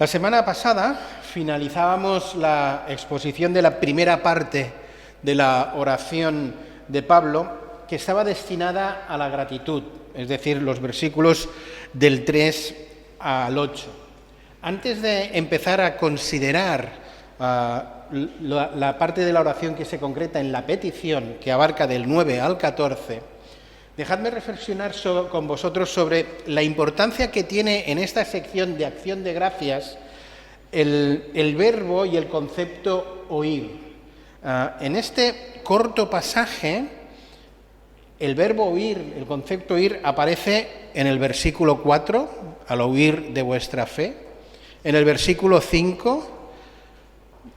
La semana pasada finalizábamos la exposición de la primera parte de la oración de Pablo, que estaba destinada a la gratitud, es decir, los versículos del 3 al 8. Antes de empezar a considerar la parte de la oración que se concreta en la petición, que abarca del 9 al 14, dejadme reflexionar con vosotros sobre la importancia que tiene en esta sección de acción de gracias el verbo y el concepto oír. En este corto pasaje, el verbo oír, el concepto oír, aparece en el versículo 4, al oír de vuestra fe, en el versículo 5,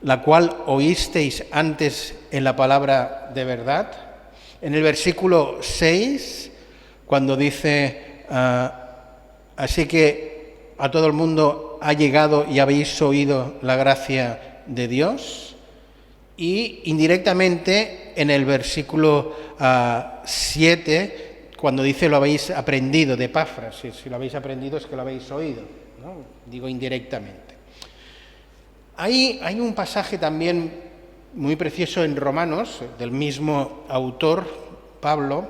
la cual oísteis antes en la palabra de verdad, en el versículo 6, cuando dice, así que a todo el mundo ha llegado y habéis oído la gracia de Dios, y indirectamente en el versículo 7, cuando dice lo habéis aprendido, de Epafras, si lo habéis aprendido es que lo habéis oído, ¿no? Digo indirectamente. Hay un pasaje también muy precioso en Romanos, del mismo autor, Pablo,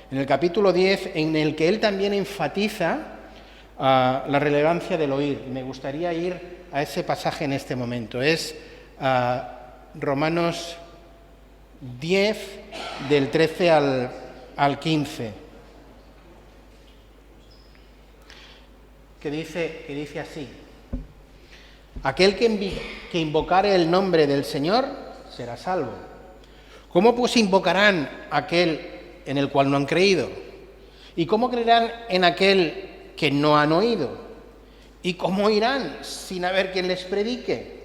en el capítulo 10, en el que él también enfatiza la relevancia del oír. Me gustaría ir a ese pasaje en este momento. Es Romanos 10, del 13 al 15, que dice así: aquel que invocare el nombre del Señor será salvo. ¿Cómo pues invocarán aquel en el cual no han creído? ¿Y cómo creerán en aquel que no han oído? ¿Y cómo irán sin haber quien les predique?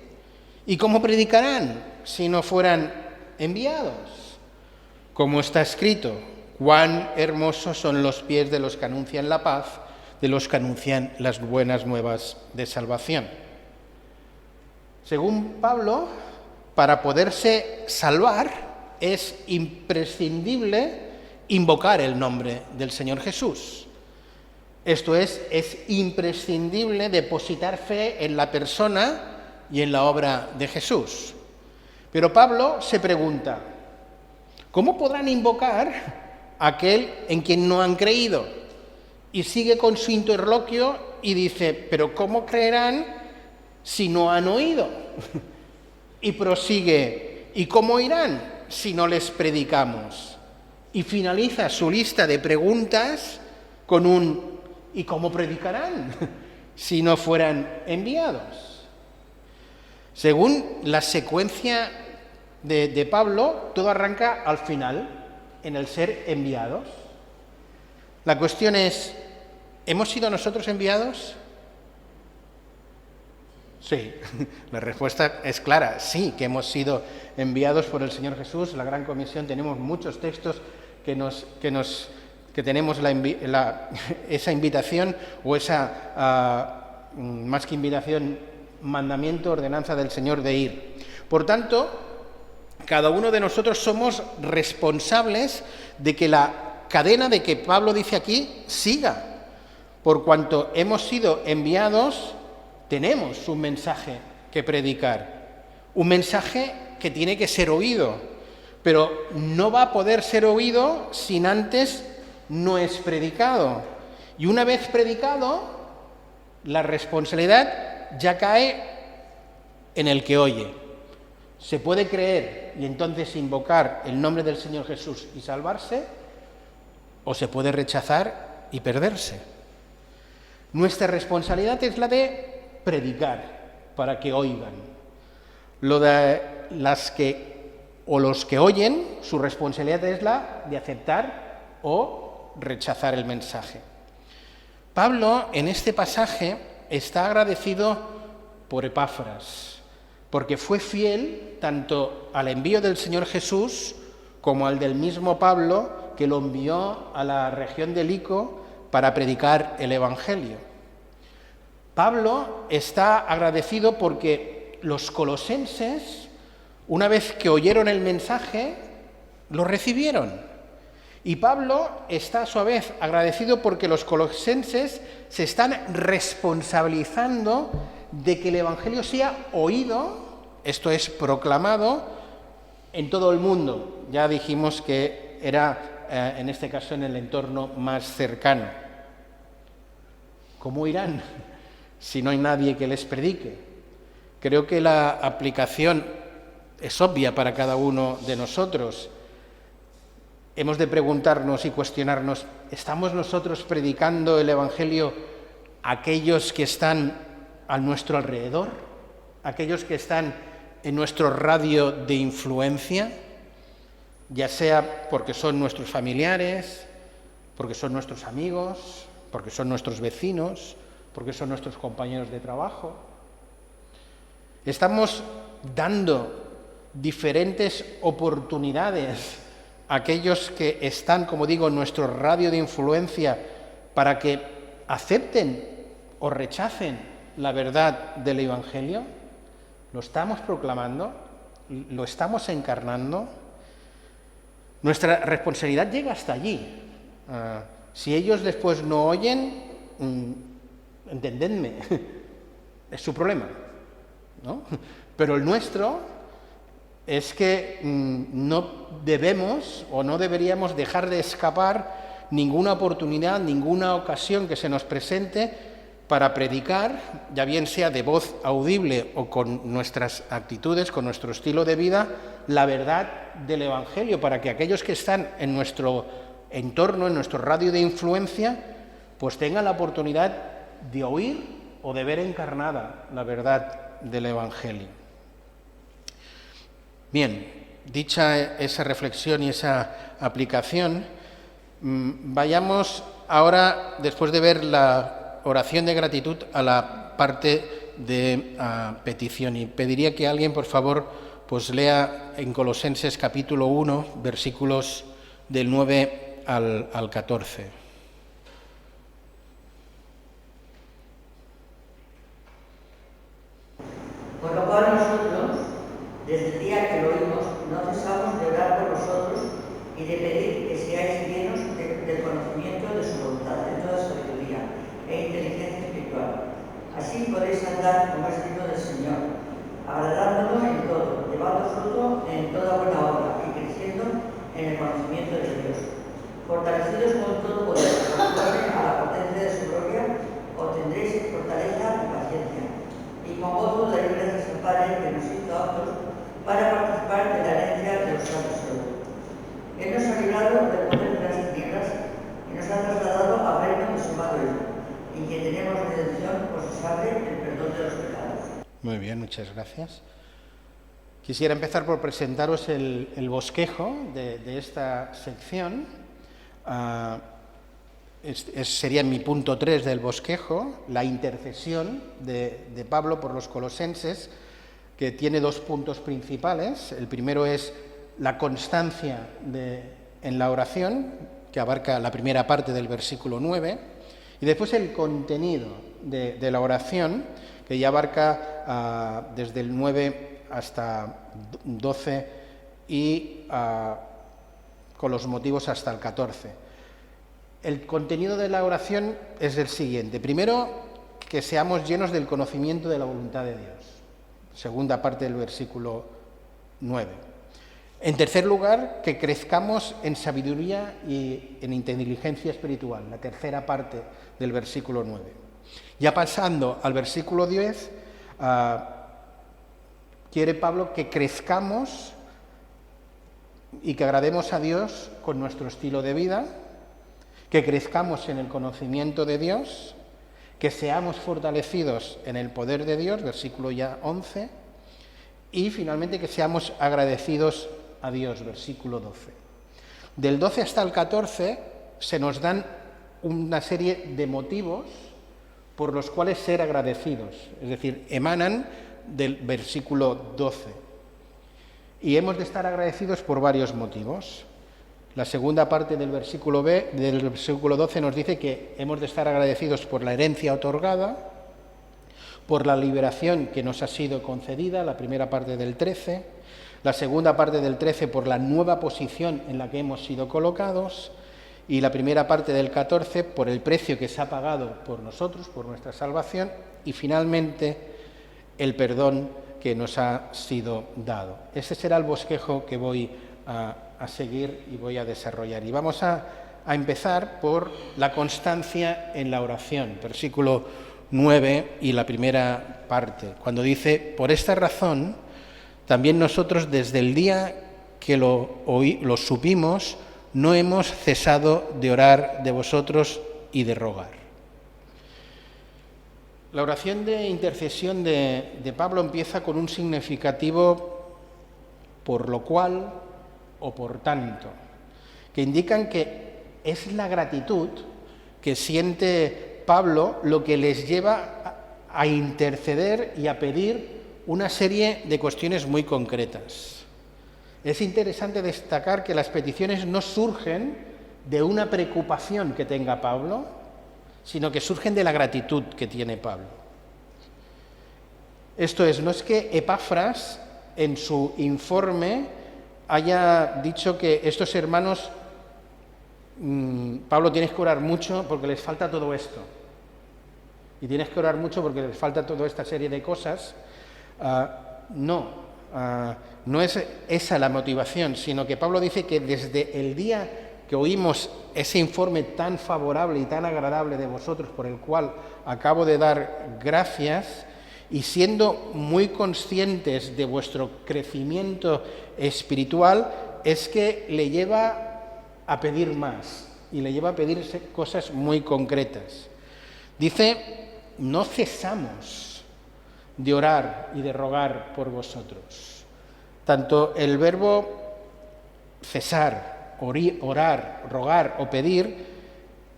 ¿Y cómo predicarán si no fueran enviados? Como está escrito, cuán hermosos son los pies de los que anuncian la paz, de los que anuncian las buenas nuevas de salvación. Según Pablo, para poderse salvar es imprescindible invocar el nombre del Señor Jesús. Esto es imprescindible depositar fe en la persona y en la obra de Jesús. Pero Pablo se pregunta, ¿cómo podrán invocar a aquel en quien no han creído? Y sigue con su interloquio y dice, ¿pero cómo creerán si no han oído? Y prosigue, ¿y cómo irán si no les predicamos? Y finaliza su lista de preguntas con un ¿y cómo predicarán si no fueran enviados? Según la secuencia de Pablo, todo arranca al final, en el ser enviados. La cuestión es, ¿hemos sido nosotros enviados? Sí, la respuesta es clara, sí, que hemos sido enviados por el Señor Jesús. La Gran Comisión, tenemos muchos textos que tenemos esa invitación, o esa, más que invitación, mandamiento, ordenanza del Señor de ir. Por tanto, cada uno de nosotros somos responsables de que la cadena de que Pablo dice aquí siga. Por cuanto hemos sido enviados, tenemos un mensaje que predicar, un mensaje que tiene que ser oído, pero no va a poder ser oído sin antes no es predicado. Y una vez predicado, la responsabilidad ya cae en el que oye. Se puede creer y entonces invocar el nombre del Señor Jesús y salvarse, o se puede rechazar y perderse. Nuestra responsabilidad es la de predicar para que oigan. Lo de los que oyen, su responsabilidad es la de aceptar o rechazar el mensaje. Pablo en este pasaje está agradecido por Epafras, porque fue fiel tanto al envío del Señor Jesús como al del mismo Pablo, que lo envió a la región de Lico para predicar el Evangelio. Pablo está agradecido porque los colosenses, una vez que oyeron el mensaje, lo recibieron. Y Pablo está a su vez agradecido porque los colosenses se están responsabilizando de que el Evangelio sea oído, esto es, proclamado en todo el mundo. Ya dijimos que era, en este caso, en el entorno más cercano. ¿Cómo irán si no hay nadie que les predique? Creo que la aplicación es obvia para cada uno de nosotros. Hemos de preguntarnos y cuestionarnos, ¿estamos nosotros predicando el Evangelio a aquellos que están a nuestro alrededor? ¿Aquellos que están en nuestro radio de influencia? Ya sea porque son nuestros familiares, porque son nuestros amigos, porque son nuestros vecinos, porque son nuestros compañeros de trabajo. Estamos dando diferentes oportunidades a aquellos que están, como digo, en nuestro radio de influencia para que acepten o rechacen la verdad del Evangelio. ¿Lo estamos proclamando? ¿Lo estamos encarnando? Nuestra responsabilidad llega hasta allí. Si ellos después no oyen, entendedme, es su problema, ¿no? Pero el nuestro es que no debemos o no deberíamos dejar de escapar ninguna oportunidad, ninguna ocasión que se nos presente para predicar, ya bien sea de voz audible o con nuestras actitudes, con nuestro estilo de vida, la verdad del Evangelio, para que aquellos que están en nuestro entorno, en nuestro radio de influencia, pues tengan la oportunidad de oír o de ver encarnada la verdad del Evangelio. Bien, dicha esa reflexión y esa aplicación, vayamos ahora, después de ver la oración de gratitud, a la parte de petición. Y pediría que alguien, por favor, pues lea en Colosenses capítulo 1, versículos del 9 al 14. Por lo cual nosotros, desde el día que lo oímos, no cesamos de orar por vosotros y de pedir que seáis llenos del conocimiento de su voluntad, en toda sabiduría e inteligencia espiritual. Así podéis andar como es digno del Señor, agradándolo en todo, llevando fruto en toda buena obra y creciendo en el conocimiento de Dios. Fortalecidos con todo poder, conforme a la potencia de su gloria, obtendréis fortaleza y paciencia. Y con gozo daréis gracias al Padre que nos hizo aptos para participar de la herencia de los santos de Dios. Él nos ha librado del poder de las tinieblas y nos ha trasladado al reino de su amado Hijo, en quien tenemos redención por su sangre, el perdón de los pecados. Muy bien, muchas gracias. Quisiera empezar por presentaros el bosquejo de esta sección. Sería mi punto 3 del bosquejo, la intercesión de Pablo por los colosenses, que tiene dos puntos principales. El primero es la constancia en la oración, que abarca la primera parte del versículo 9, y después el contenido de la oración, que ya abarca desde el 9 hasta 12 y con los motivos hasta el 14. El contenido de la oración es el siguiente. Primero, que seamos llenos del conocimiento de la voluntad de Dios. Segunda parte del versículo 9. En tercer lugar, que crezcamos en sabiduría y en inteligencia espiritual. La tercera parte del versículo 9. Ya pasando al versículo 10, quiere Pablo que crezcamos y que agrademos a Dios con nuestro estilo de vida, que crezcamos en el conocimiento de Dios, que seamos fortalecidos en el poder de Dios, versículo ya 11, y finalmente que seamos agradecidos a Dios, versículo 12. Del 12 hasta el 14 se nos dan una serie de motivos por los cuales ser agradecidos, es decir, emanan del versículo 12. Y hemos de estar agradecidos por varios motivos. La segunda parte del versículo 12 nos dice que hemos de estar agradecidos por la herencia otorgada, por la liberación que nos ha sido concedida, la primera parte del 13, la segunda parte del 13 por la nueva posición en la que hemos sido colocados, y la primera parte del 14 por el precio que se ha pagado por nosotros, por nuestra salvación, y finalmente el perdón que nos ha sido dado. Ese será el bosquejo que voy a seguir y voy a desarrollar. Y vamos a empezar por la constancia en la oración, versículo 9 y la primera parte, cuando dice: por esta razón, también nosotros desde el día que lo supimos, no hemos cesado de orar de vosotros y de rogar. La oración de intercesión de Pablo empieza con un significativo por lo cual o por tanto, que indican que es la gratitud que siente Pablo lo que les lleva a interceder y a pedir una serie de cuestiones muy concretas. Es interesante destacar que las peticiones no surgen de una preocupación que tenga Pablo, sino que surgen de la gratitud que tiene Pablo. Esto es, no es que Epafras en su informe haya dicho que estos hermanos, Pablo, tienes que orar mucho porque les falta todo esto, y tienes que orar mucho porque les falta toda esta serie de cosas. No es esa la motivación, sino que Pablo dice que desde el día que oímos ese informe tan favorable y tan agradable de vosotros, por el cual acabo de dar gracias, y siendo muy conscientes de vuestro crecimiento espiritual, es que le lleva a pedir más y le lleva a pedir cosas muy concretas. Dice: no cesamos de orar y de rogar por vosotros. Tanto el verbo cesar, orar, rogar o pedir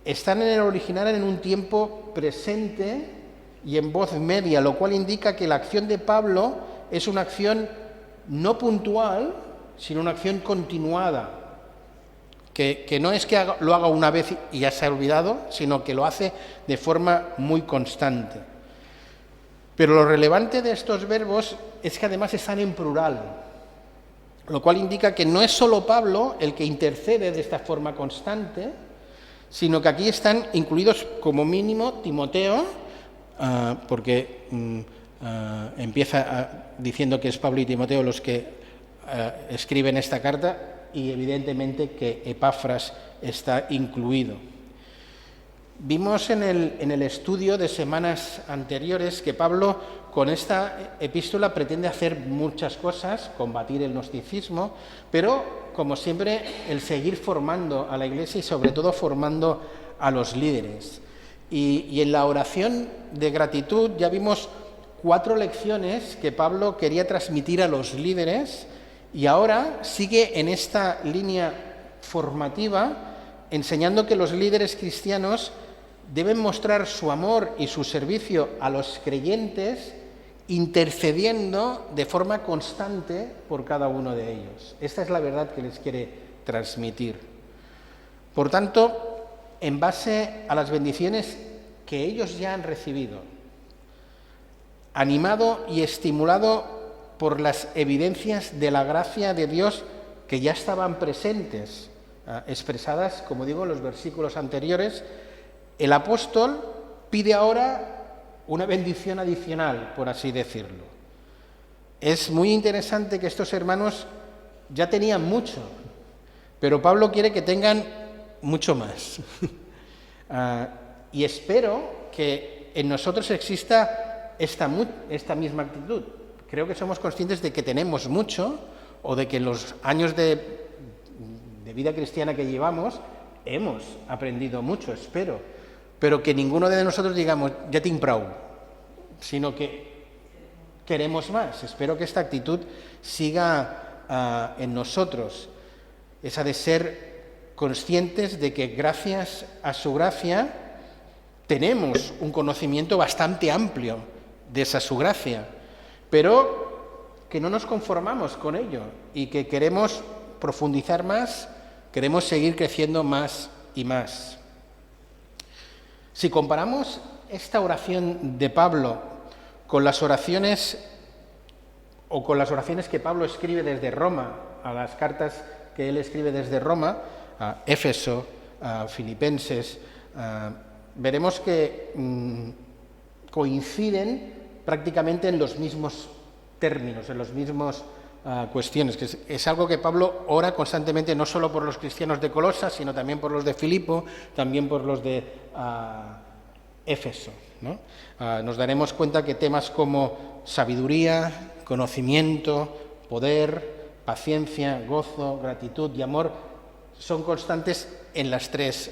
están en el original en un tiempo presente y en voz media, lo cual indica que la acción de Pablo es una acción no puntual, sino una acción continuada, que no es que lo haga una vez y ya se ha olvidado, sino que lo hace de forma muy constante. Pero lo relevante de estos verbos es que además están en plural, lo cual indica que no es solo Pablo el que intercede de esta forma constante, sino que aquí están incluidos como mínimo Timoteo, porque empieza diciendo que es Pablo y Timoteo los que escriben esta carta, y evidentemente que Epafras está incluido. Vimos en el estudio de semanas anteriores que Pablo con esta epístola pretende hacer muchas cosas, combatir el gnosticismo, pero como siempre el seguir formando a la Iglesia y sobre todo formando a los líderes. Y en la oración de gratitud ya vimos 4 lecciones que Pablo quería transmitir a los líderes, y ahora sigue en esta línea formativa enseñando que los líderes cristianos deben mostrar su amor y su servicio a los creyentes intercediendo de forma constante por cada uno de ellos. Esta es la verdad que les quiere transmitir. Por tanto, en base a las bendiciones que ellos ya han recibido, animado y estimulado por las evidencias de la gracia de Dios que ya estaban presentes, expresadas, como digo, en los versículos anteriores, el apóstol pide ahora una bendición adicional, por así decirlo. Es muy interesante que estos hermanos ya tenían mucho, pero Pablo quiere que tengan mucho más. Y espero que en nosotros exista esta misma actitud. Creo que somos conscientes de que tenemos mucho, o de que en los años de vida cristiana que llevamos hemos aprendido mucho, espero, pero que ninguno de nosotros digamos, ya tinc prou, sino que queremos más. Espero que esta actitud siga en nosotros, esa de ser conscientes de que gracias a su gracia tenemos un conocimiento bastante amplio de esa su gracia, pero que no nos conformamos con ello y que queremos profundizar más, queremos seguir creciendo más y más. Si comparamos esta oración de Pablo con las oraciones que Pablo escribe desde Roma, a las cartas que él escribe desde Roma, a Éfeso, a Filipenses, veremos que coinciden prácticamente en los mismos términos, en los mismos cuestiones, que es algo que Pablo ora constantemente, no solo por los cristianos de Colosas, sino también por los de Filipo, también por los de Éfeso, ¿no? Nos daremos cuenta que temas como sabiduría, conocimiento, poder, paciencia, gozo, gratitud y amor son constantes en las tres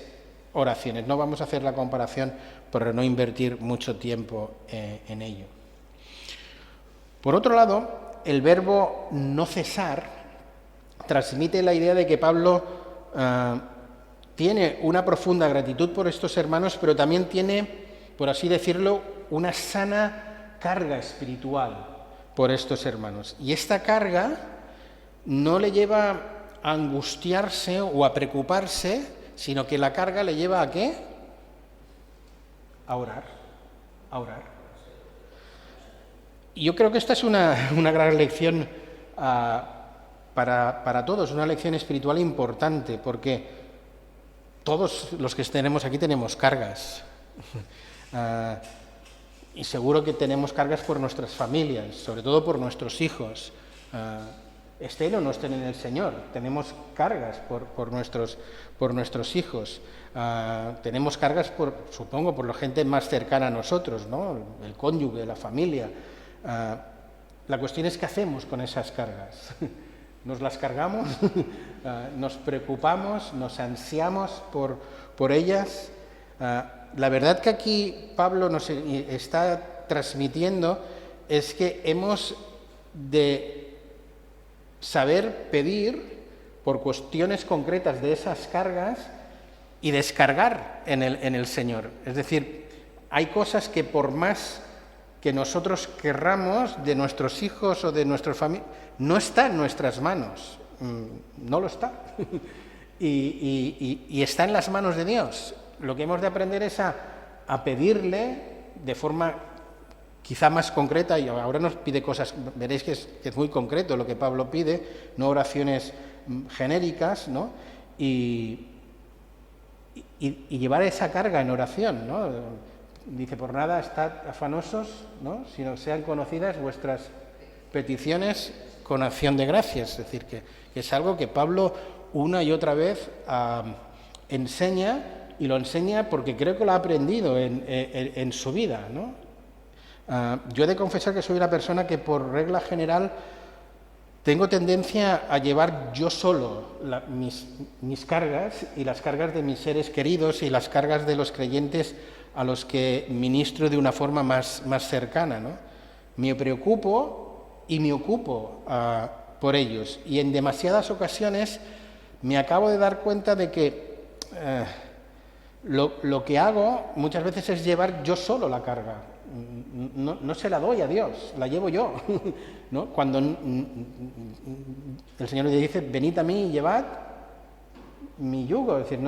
oraciones. No vamos a hacer la comparación por no invertir mucho tiempo en ello. Por otro lado, el verbo no cesar transmite la idea de que Pablo tiene una profunda gratitud por estos hermanos, pero también tiene, por así decirlo, una sana carga espiritual por estos hermanos. Y esta carga no le lleva a angustiarse o a preocuparse, sino que la carga le lleva ¿a qué? A orar, a orar. Y yo creo que esta es una gran lección para todos, una lección espiritual importante, porque todos los que tenemos aquí tenemos cargas. Y seguro que tenemos cargas por nuestras familias, sobre todo por nuestros hijos. Estén o no estén en el Señor, tenemos cargas por nuestros hijos. Tenemos cargas, supongo, por la gente más cercana a nosotros, ¿no? El cónyuge, la familia. La cuestión es qué hacemos con esas cargas. ¿Nos las cargamos? ¿Nos preocupamos? ¿Nos ansiamos por ellas? La verdad que aquí Pablo nos está transmitiendo es que hemos de saber pedir por cuestiones concretas de esas cargas y descargar en el Señor. Es decir, hay cosas que por más que nosotros querramos de nuestros hijos o de nuestra familia, no está en nuestras manos, no lo está, y está en las manos de Dios. Lo que hemos de aprender es a pedirle de forma quizá más concreta, y ahora nos pide cosas, veréis que es muy concreto lo que Pablo pide, no oraciones genéricas, ¿no? Y llevar esa carga en oración, ¿no? Dice, por nada estad afanosos, ¿no? Sino sean conocidas vuestras peticiones con acción de gracias. Es decir, que es algo que Pablo una y otra vez enseña, y lo enseña porque creo que lo ha aprendido en su vida, ¿no? Yo he de confesar que soy una persona que por regla general tengo tendencia a llevar yo solo mis cargas y las cargas de mis seres queridos y las cargas de los creyentes a los que ministro de una forma más cercana, ¿no? Me preocupo y me ocupo por ellos, y en demasiadas ocasiones me acabo de dar cuenta de que lo que hago muchas veces es llevar yo solo la carga. No se la doy a Dios, la llevo yo, ¿no? Cuando el Señor le dice, venid a mí y llevad mi yugo, es decir,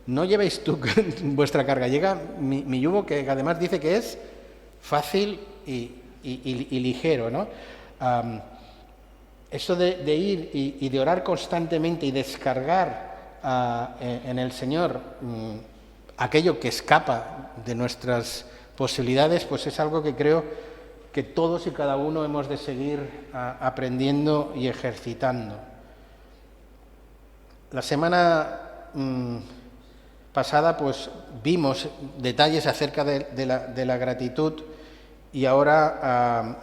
no llevéis tú vuestra carga, llega mi yugo, que además dice que es fácil y ligero, ¿no? Eso de ir y de orar constantemente y descargar en el Señor aquello que escapa de nuestras posibilidades, pues es algo que creo que todos y cada uno hemos de seguir aprendiendo y ejercitando. La semana pasada pues vimos detalles acerca de la gratitud, y ahora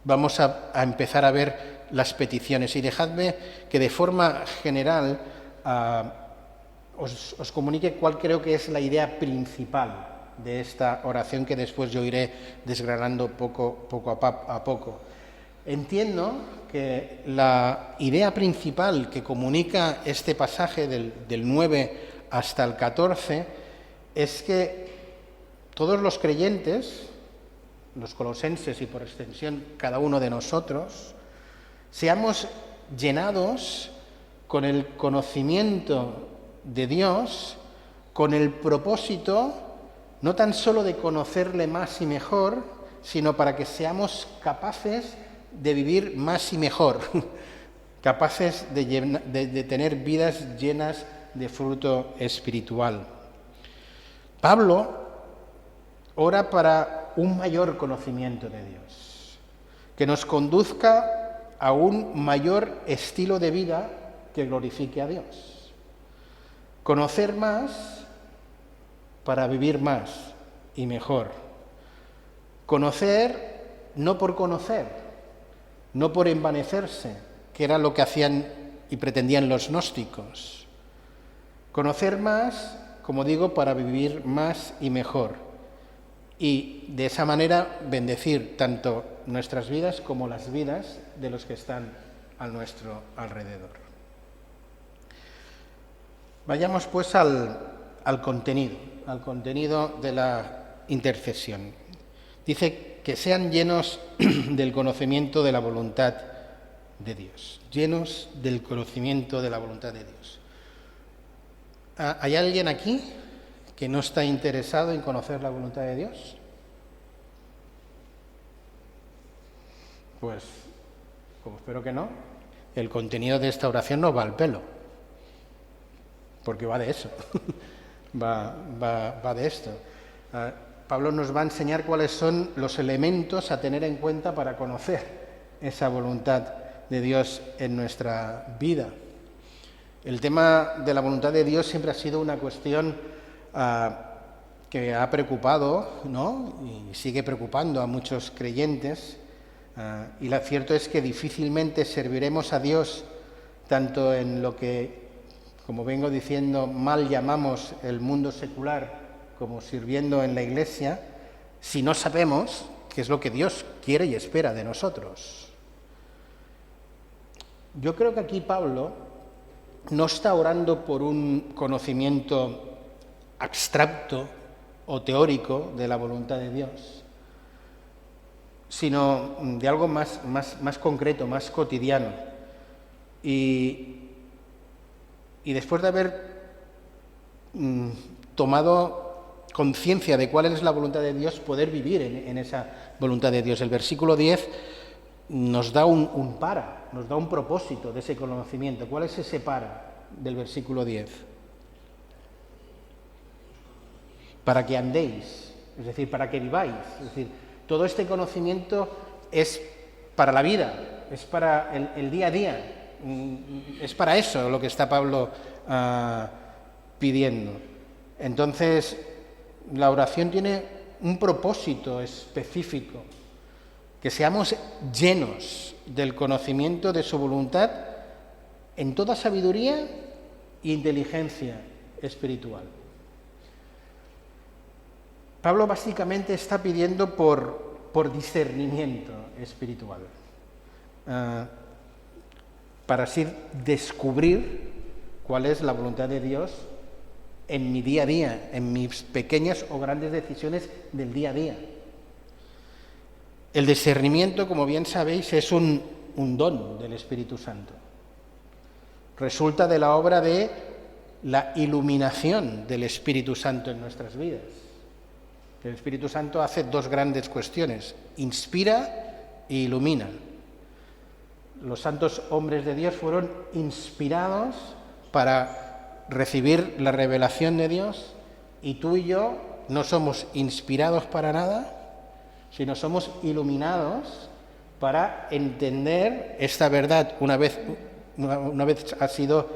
vamos a empezar a ver las peticiones. Y dejadme que de forma general os comunique cuál creo que es la idea principal de esta oración, que después yo iré desgranando poco a poco. Entiendo que la idea principal que comunica este pasaje del 9 hasta el 14 es que todos los creyentes, los colosenses y por extensión cada uno de nosotros, seamos llenados con el conocimiento de Dios, con el propósito no tan solo de conocerle más y mejor, sino para que seamos capaces de vivir más y mejor, capaces de tener vidas llenas de fruto espiritual. Pablo ora para un mayor conocimiento de Dios, que nos conduzca a un mayor estilo de vida que glorifique a Dios. Conocer más para vivir más y mejor. Conocer no por conocer, no por envanecerse, que era lo que hacían y pretendían los gnósticos. Conocer más, como digo, para vivir más y mejor. Y de esa manera bendecir tanto nuestras vidas como las vidas de los que están a nuestro alrededor. Vayamos pues al contenido de la intercesión. Dice que sean llenos del conocimiento de la voluntad de Dios, llenos del conocimiento de la voluntad de Dios. ¿Hay alguien aquí que no está interesado en conocer la voluntad de Dios? Pues, como espero que no, el contenido de esta oración no va al pelo, porque va de eso, va de esto. Pablo nos va a enseñar cuáles son los elementos a tener en cuenta para conocer esa voluntad de Dios en nuestra vida. El tema de la voluntad de Dios siempre ha sido una cuestión que ha preocupado, ¿no?, y sigue preocupando a muchos creyentes, y lo cierto es que difícilmente serviremos a Dios tanto en lo que, como vengo diciendo, mal llamamos el mundo secular, como sirviendo en la Iglesia, si no sabemos qué es lo que Dios quiere y espera de nosotros. Yo creo que aquí Pablo no está orando por un conocimiento abstracto o teórico de la voluntad de Dios, sino de algo más concreto, más cotidiano. Y después de haber tomado conciencia de cuál es la voluntad de Dios, poder vivir en esa voluntad de Dios. El versículo 10 nos da nos da un propósito de ese conocimiento. ¿Cuál es ese para del versículo 10? Para que andéis, es decir, para que viváis. Es decir, todo este conocimiento es para la vida, es para el día a día, es para eso lo que está Pablo pidiendo. Entonces, la oración tiene un propósito específico, que seamos llenos del conocimiento de su voluntad en toda sabiduría e inteligencia espiritual. Pablo básicamente está pidiendo por discernimiento espiritual, para así descubrir cuál es la voluntad de Dios en mi día a día, en mis pequeñas o grandes decisiones del día a día. El discernimiento, como bien sabéis, es un don del Espíritu Santo. Resulta de la obra de la iluminación del Espíritu Santo en nuestras vidas. El Espíritu Santo hace dos grandes cuestiones: inspira e ilumina. Los santos hombres de Dios fueron inspirados para recibir la revelación de Dios, y tú y yo no somos inspirados para nada, sino somos iluminados para entender esta verdad una vez ha sido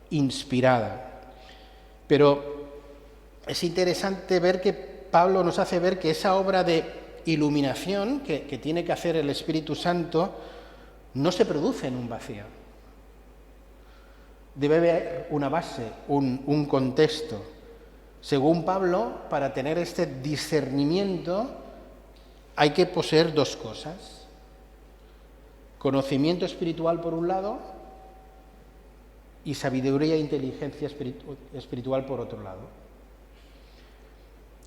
inspirada. Pero es interesante ver que Pablo nos hace ver que esa obra de iluminación que tiene que hacer el Espíritu Santo no se produce en un vacío. Debe haber una base, un contexto. Según Pablo, para tener este discernimiento hay que poseer dos cosas: conocimiento espiritual por un lado y sabiduría e inteligencia espiritual por otro lado.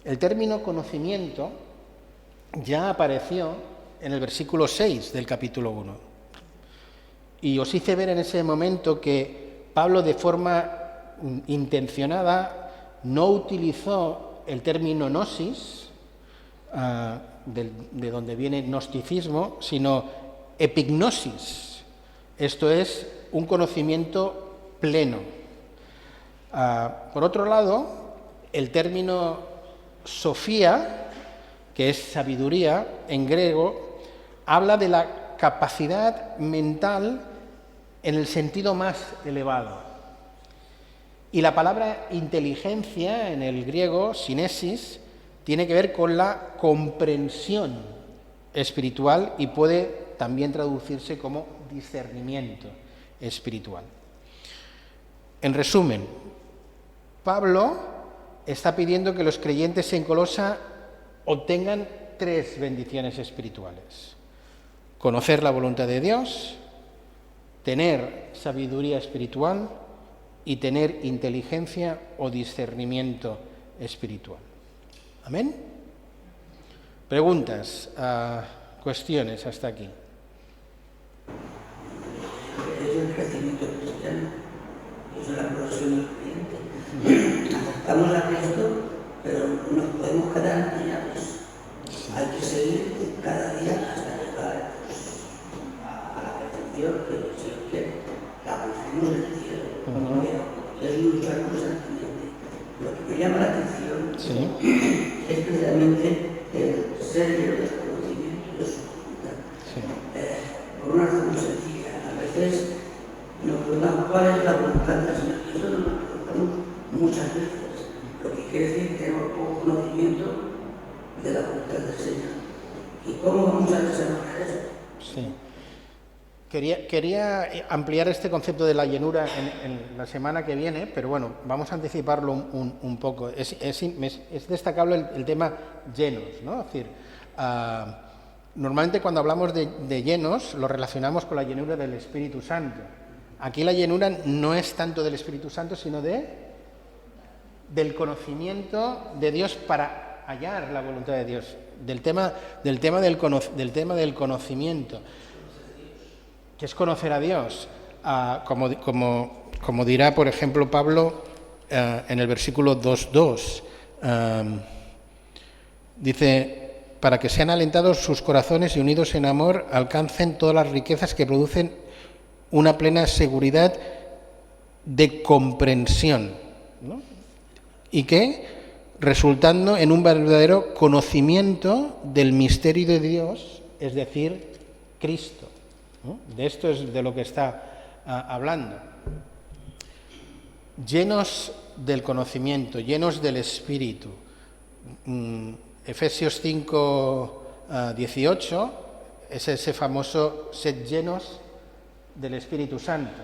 El término conocimiento ya apareció en el versículo 6 del capítulo 1. Y os hice ver en ese momento que Pablo, de forma intencionada, no utilizó el término gnosis, de donde viene gnosticismo, sino epignosis. Esto es un conocimiento pleno. Por otro lado, el término sofía que es sabiduría en griego, habla de la capacidad mental en el sentido más elevado. Y la palabra inteligencia en el griego, sinesis, tiene que ver con la comprensión espiritual y puede también traducirse como discernimiento espiritual. En resumen, Pablo está pidiendo que los creyentes en Colosa obtengan 3 bendiciones espirituales: conocer la voluntad de Dios, tener sabiduría espiritual y tener inteligencia o discernimiento espiritual. ¿Amén? Preguntas, cuestiones hasta aquí. Es el crecimiento cristiano, es la progresión del creyente. Aceptamos a Cristo, pero no podemos quedar engañados. Hay que seguir cada día hasta llegar a la perfección que Dios quiere. La buscamos en el cielo. Es luchar constantemente. Lo que me llama la atención es precisamente el ser lleno del conocimiento de su voluntad. Por una razón muy sencilla. A veces nos preguntamos cuál es la voluntad del Señor. Eso nos lo preguntamos muchas veces. Lo que quiere decir que tenemos poco conocimiento de la voluntad del Señor. ¿Y cómo vamos a desarrollar eso? Sí. Quería ampliar este concepto de la llenura en la semana que viene, pero bueno, vamos a anticiparlo un poco. Es destacable el tema llenos, ¿no? Es decir, normalmente cuando hablamos de llenos lo relacionamos con la llenura del Espíritu Santo. Aquí la llenura no es tanto del Espíritu Santo, sino del conocimiento de Dios para hallar la voluntad de Dios, del tema del conocimiento, que es conocer a Dios, como dirá, por ejemplo, Pablo en el versículo 2.2, dice, para que sean alentados sus corazones y unidos en amor, alcancen todas las riquezas que producen una plena seguridad de comprensión, ¿no? Y que, resultando en un verdadero conocimiento del misterio de Dios, es decir, Cristo, ¿no? De esto es de lo que está hablando. Llenos del conocimiento, llenos del Espíritu. Efesios 5:18 es ese famoso sed llenos del Espíritu Santo.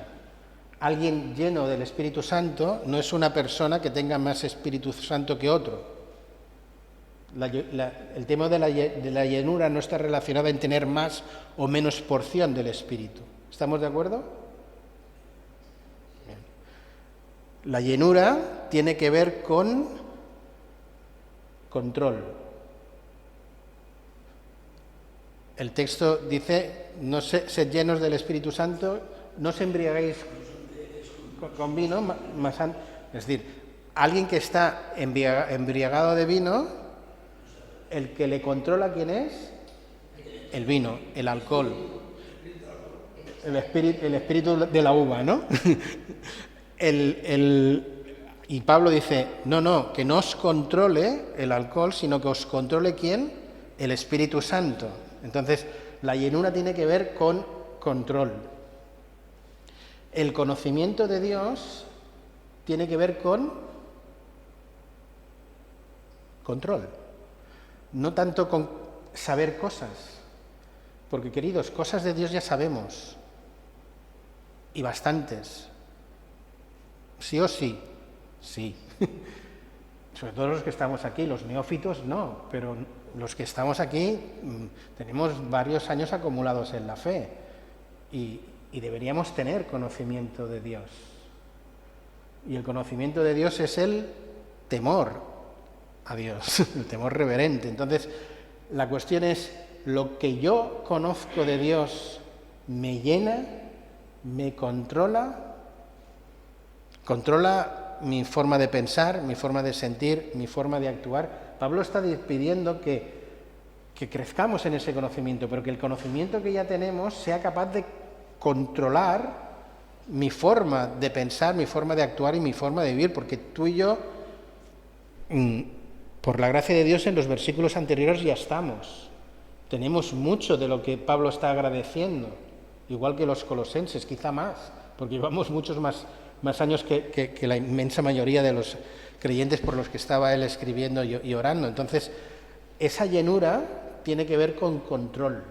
Alguien lleno del Espíritu Santo no es una persona que tenga más Espíritu Santo que otro. El tema de la llenura no está relacionado en tener más o menos porción del Espíritu. ¿Estamos de acuerdo? Bien. La llenura tiene que ver con control. El texto dice, no sed llenos del Espíritu Santo, no os embriaguéis con vino, es decir, alguien que está embriagado de vino, el que le controla, ¿quién es? El vino, el alcohol, el espíritu de la uva, ¿no? Y Pablo dice, no, que no os controle el alcohol, sino que os controle ¿quién? El Espíritu Santo. Entonces, la llenura tiene que ver con control. El conocimiento de Dios tiene que ver con control. No tanto con saber cosas, porque, queridos, cosas de Dios ya sabemos, y bastantes. ¿Sí o sí? Sí. Sobre todo los que estamos aquí, los neófitos no, pero los que estamos aquí tenemos varios años acumulados en la fe y deberíamos tener conocimiento de Dios. Y el conocimiento de Dios es el temor a Dios, el temor reverente. Entonces, la cuestión es, ¿lo que yo conozco de Dios me llena, me controla mi forma de pensar, mi forma de sentir, mi forma de actuar? Pablo está pidiendo que crezcamos en ese conocimiento, pero que el conocimiento que ya tenemos sea capaz de controlar mi forma de pensar, mi forma de actuar y mi forma de vivir, porque tú y yo por la gracia de Dios en los versículos anteriores ya estamos. Tenemos mucho de lo que Pablo está agradeciendo, igual que los colosenses, quizá más, porque llevamos muchos más años que la inmensa mayoría de los creyentes por los que estaba él escribiendo y orando. Entonces, esa llenura tiene que ver con control.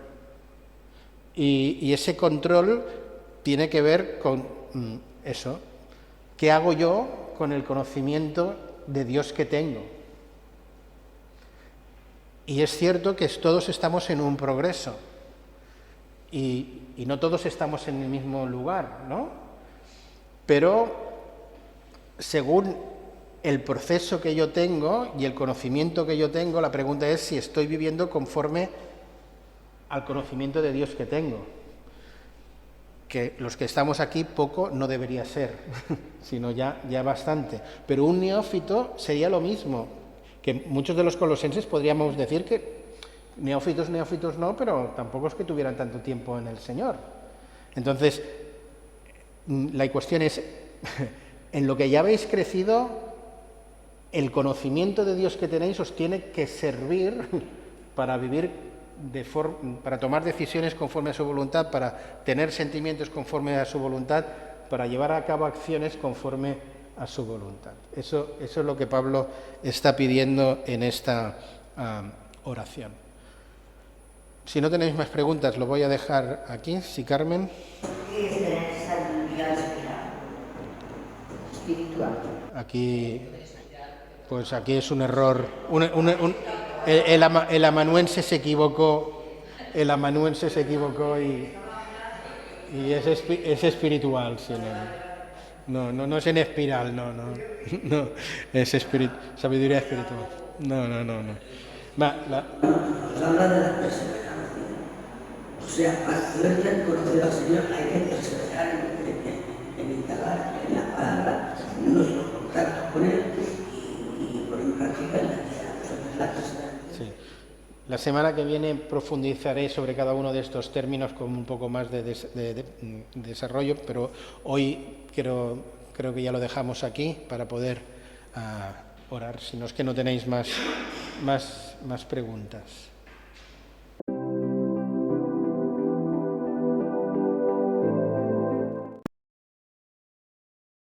Y ese control tiene que ver con eso. ¿Qué hago yo con el conocimiento de Dios que tengo? Y es cierto que todos estamos en un progreso y no todos estamos en el mismo lugar, ¿no? Pero según el proceso que yo tengo y el conocimiento que yo tengo, la pregunta es si estoy viviendo conforme al conocimiento de Dios que tengo. Que los que estamos aquí poco no debería ser, sino ya bastante. Pero un neófito sería lo mismo, que muchos de los colosenses podríamos decir que neófitos no, pero tampoco es que tuvieran tanto tiempo en el Señor. Entonces, la cuestión es, en lo que ya habéis crecido, el conocimiento de Dios que tenéis os tiene que servir para vivir para tomar decisiones conforme a su voluntad, para tener sentimientos conforme a su voluntad, para llevar a cabo acciones conforme a su voluntad. Eso es lo que Pablo está pidiendo en esta oración. Si no tenéis más preguntas, lo voy a dejar aquí. Sí, Carmen. ¿Qué es tener sabiduría espiritual? Aquí es un error. El amanuense se equivocó. El amanuense se equivocó y es espiritual. Sí, no es en espiral, no. Es sabiduría espiritual. No. Habla de la perseverancia. O sea, para poder conocer al Señor hay que perseverar en indagar en la palabra, en nuestro contacto con Él y por en práctica en la perseverancia. Sí. La semana que viene profundizaré sobre cada uno de estos términos con un poco más de desarrollo, pero hoy creo que ya lo dejamos aquí para poder orar, si no es que no tenéis más preguntas.